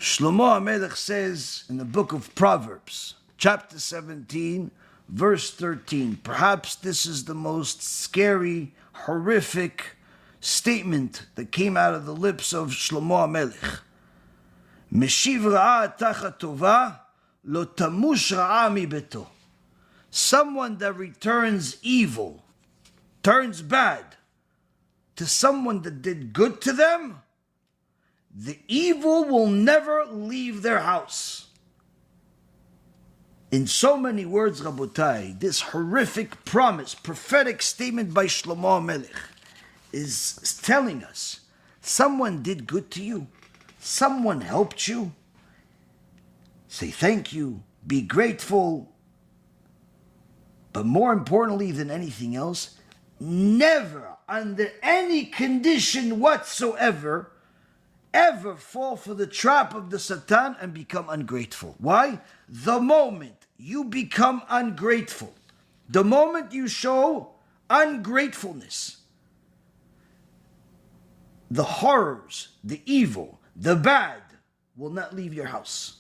Shlomo HaMelech says in the book of Proverbs, chapter 17, verse 13, perhaps this is the most scary, horrific statement that came out of the lips of Shlomo HaMelech. Meshiv ra'a tachat tova, lo tamush ra'a mi beto. Someone that returns evil, turns bad, to someone that did good to them, the evil will never leave their house. In so many words, Rabotai, this horrific promise, prophetic statement by Shlomo HaMelech is telling us, someone did good to you, someone helped you, say thank you, be grateful, but more importantly than anything else, never, under any condition whatsoever, ever fall for the trap of the Satan and become ungrateful. Why? The moment you become ungrateful, the moment you show ungratefulness, the horrors, the evil, the bad will not leave your house.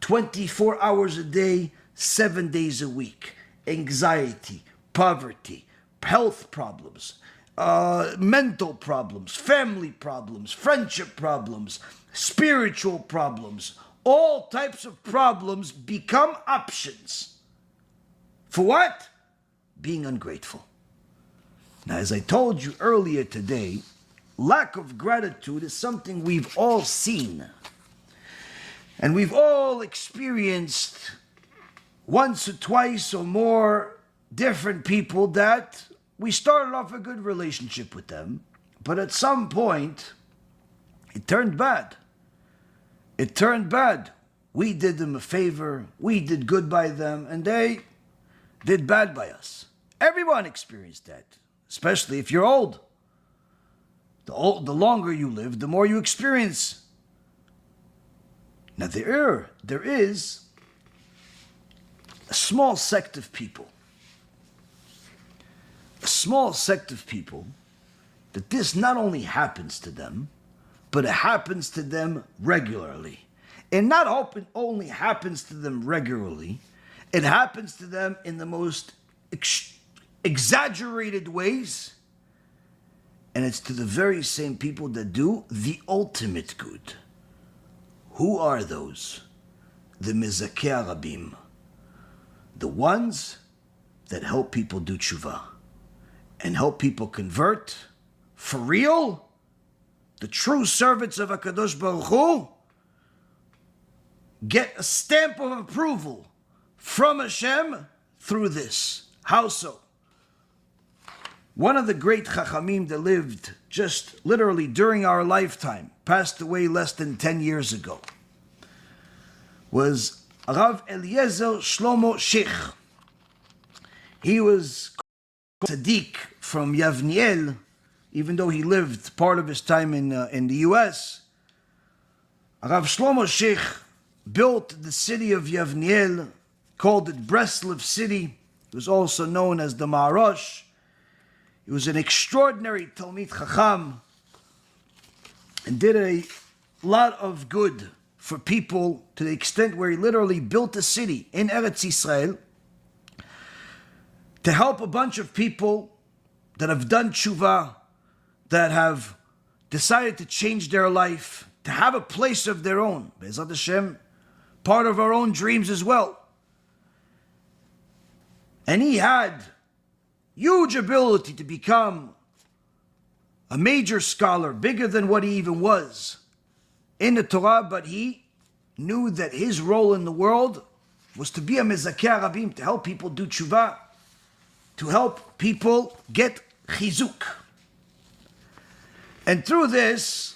24 hours a day, 7 days a week. Anxiety, poverty, health problems, mental problems, family problems, friendship problems, spiritual problems, all types of problems become options. For what? Being ungrateful. Now, as I told you earlier today, lack of gratitude is something we've all seen. And we've all experienced once or twice or more different people that we started off a good relationship with them, but at some point, it turned bad. It turned bad. We did them a favor, we did good by them, and they did bad by us. Everyone experienced that, especially if you're old. The longer you live, the more you experience. Now there is a small sect of people, that this not only happens to them, but it happens to them regularly. And not only happens to them regularly, it happens to them in the most exaggerated ways, and it's to the very same people that do the ultimate good. Who are those? The Mizakei Rabbim. The ones that help people do tshuva and help people convert for real, the true servants of HaKadosh Baruch Hu, get a stamp of approval from Hashem through this. How so? One of the great Chachamim that lived just literally during our lifetime, passed away less than 10 years ago, was Rav Eliezer Shlomo Sheikh. He was tzaddik from Yavniel, even though he lived part of his time in the US. Rav Shlomo Sheikh built the city of Yavniel, called it Breslov City. It was also known as the Maharosh. He was an extraordinary Talmid Chacham and did a lot of good for people to the extent where he literally built a city in Eretz Yisrael to help a bunch of people that have done tshuva, that have decided to change their life, to have a place of their own. Be'ezrat Hashem, part of our own dreams as well. And he had huge ability to become a major scholar, bigger than what he even was in the Torah, but he knew that his role in the world was to be a Mizakei Rabbim, to help people do tshuva, to help people get chizuk. And through this,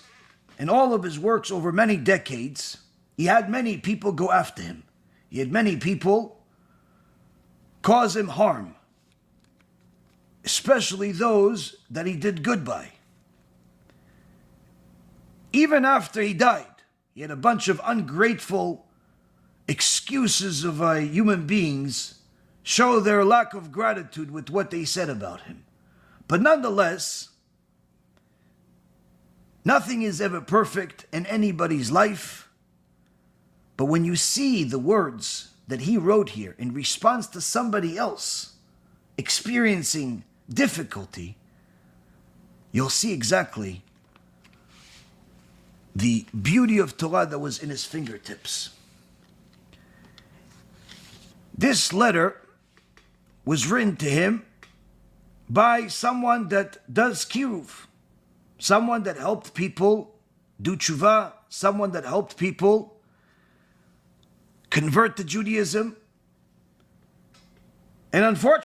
in all of his works over many decades, he had many people go after him. He had many people cause him harm, especially those that he did good by. Even after he died, he had a bunch of ungrateful excuses of human beings show their lack of gratitude with what they said about him. But nonetheless, nothing is ever perfect in anybody's life. But when you see the words that he wrote here in response to somebody else experiencing difficulty, you'll see exactly the beauty of Torah that was in his fingertips. This letter was written to him by someone that does kiruv, someone that helped people do tshuva, someone that helped people convert to Judaism. And unfortunately,